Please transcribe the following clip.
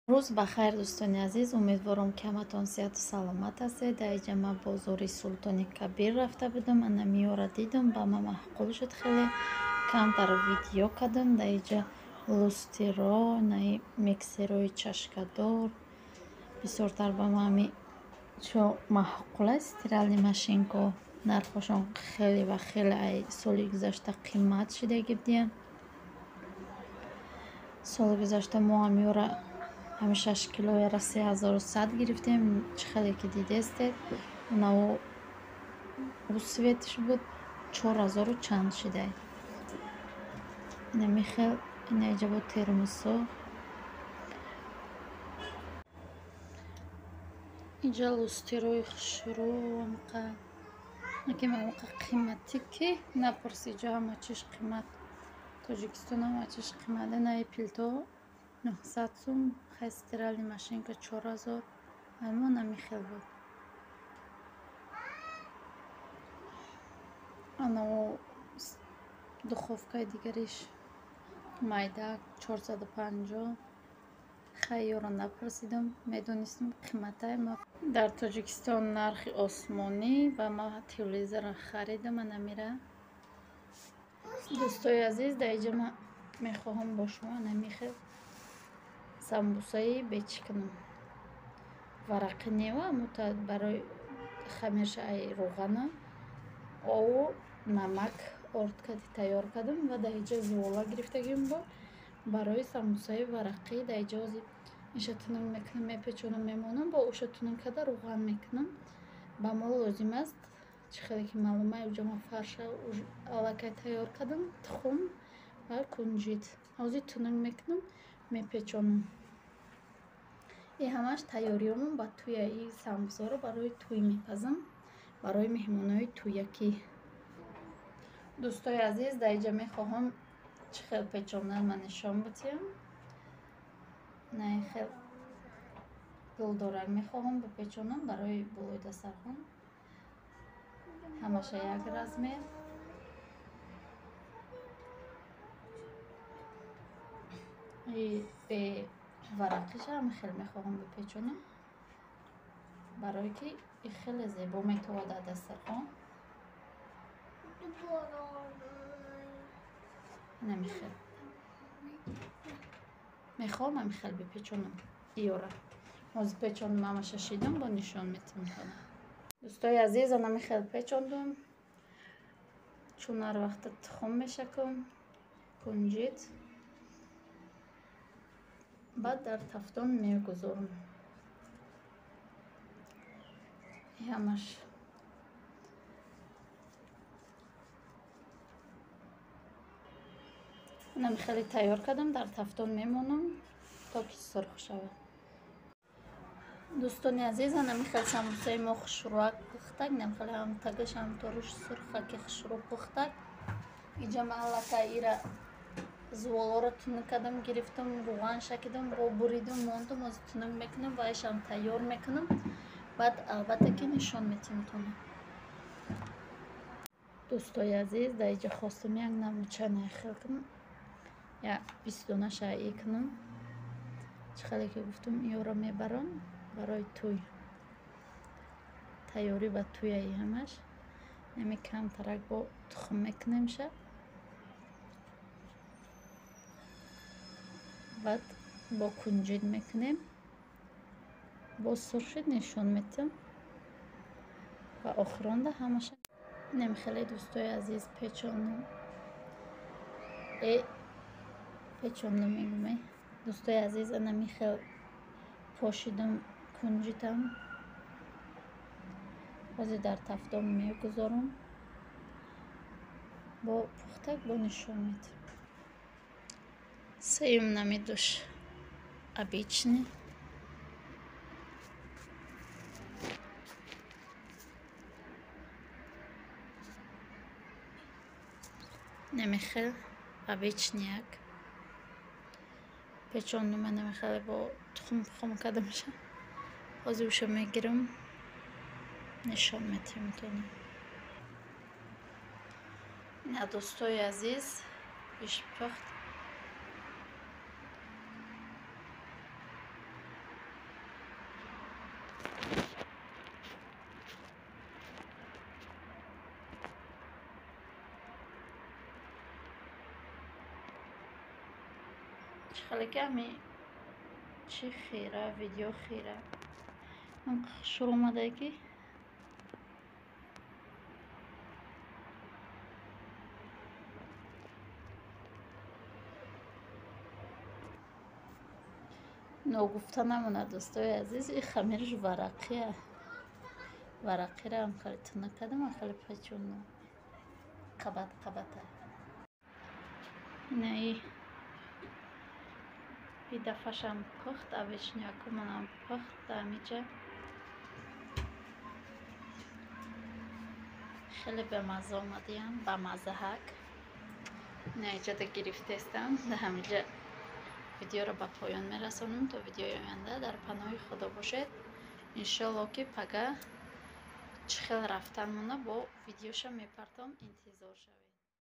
روز بخیر دوستان عزیز، امیدوارم که همتون صحت و سلامت هستید. در اینجا من بازار سلطان کبیر رفته بودم، انا میاره دیدم با من معقول شد، خیلی کمتر ویدیو کردم. در اینجا لوسترو، نه میکسروی چشکدار بسیارتر با من چو معقول است. استرالیا ماشینکو نرخشون خیلی و خیلی سالی گذشته قیمت شده گفتیم. سال گذشته ما میاره همه 6 کیلو را 3100 گرفتیم. خیلی که دیده استید اونا او سویتش بود 4000 و چند شده. اینه خیلی اینه اینجا بود ترمسو. اینجا لوستروی خشرو همقدر اگه موقع قیمتی که نپرسی جا همه چیش قیمت. تاجیکستان همه چیش قیمته. نه پیلتو 900 سوم، استرالی ماشینکا 4000 اما نمیخیل بود. انا دخوفکای دیگریش майда 450. خیلی رو نپرسیدم، میدونستم قیمتای ما در تاجیکستان نرخ آسمانی و ما تلویزیون خریدم. نمیره دوستای عزیز، در اینجا من میخواهم با شما نمیخواد سمبوسایی بیچ کنم. ورق نیوا متعد برای خمیرش ای روغنه او نمک ارد کردی تیار کردم و در اینجا زوالا گرفتگیم با برای سمبوسای ورقی. در اینجا اینشا تونم میکنم، میپیچونم، میمونم با اوشا تونم کرده روغن میکنم. با ما لازم است خیلی که معلومه اونجا ما فرش علاقه تیار کردم، تخم و کنجد ازی تونم میکنم، میپیچونم. این همش تیاریامون با توی این سمبوسا رو برای توی میپزم، برای مهمونای تویکی. دوستای عزیز، در اینجا میخواهم خیلی پیچوندن من نشان بدم. نه خیلی گلدارنگ میخواهم بپیچونم برای بلوی دسترخوان. همش یک رزمه. به ورقش هم خیلی میخواهم بپیچونم برای که خیلی زیبا میتونه در دسترخوان. نمیخوام میخوام هم خیلی بپیچونم. ایورا از پیچون ماما ششیدم با نشان میتونم. دوستای عزیز، انا خیلی پیچوندم چون هر وقت تخم میشکم کنجد بعد در تفتون میگذارم. همش اونم خیلی تیار کردم، در تفتون میمونم تا که سرخ شود. دوستان عزیز، انا خیلی سمبوسای ما خشروک پختک نمیخوام هم تگش هم طورش سرخه که خشرو پختک. اینجا محلکه ایره زوالا رو تونه کردم گرفتم، روغن شکیدم با بریدم موندم از تونه میکنم و ایش هم تیار میکنم. بعد البته که نشان میتونم. دوستای عزیز، در اینجا خواستم یک نموچه نخیل کنم یا 22 شایی کنم. خیلی که گفتم این رو میبرم برای توی تیاری با توی ای همش. نمی کم ترک با تخم میکنیم شه. بعد با کنجد میکنیم، با سرخ نشان میتونم و آخران ده همش. نمی خیلی دوستای عزیز پیچونم پیچوندم میگم. دوستای عزیز، انا میخوام پاشیدم کنجدم بازی در تفتم میگذارم با پختک با نشان میتونم. سیم نمیدوش обычный. نمیخوام обычный یک پیچوندم. من نمیخوام با تخم کردم میشه بازیشو میگیرم نشان میتونم. نه دوستای عزیز، پیش پخت چخاله که همی چی خیره ویدیو خیره هم شروع اومده که نگفته نمونه دوستای عزیز این خمیرش ورقیه ورقی را هم خیلی تونه کردم خیلی پچون قبطه نه این دفعش هم پخت اویشنیاکو هم پخت دمیجه خیلی به مزه آمدیم به مزه هک نه اینجا ده گرفته استم ده همینجا ویدیو رو به پایان میرسونم تا ویدیوی آینده در پناه خدا باشید انشالله که پگه چه خیلی رفتن مونه با ویدیوشم میپرتم انتظار شوید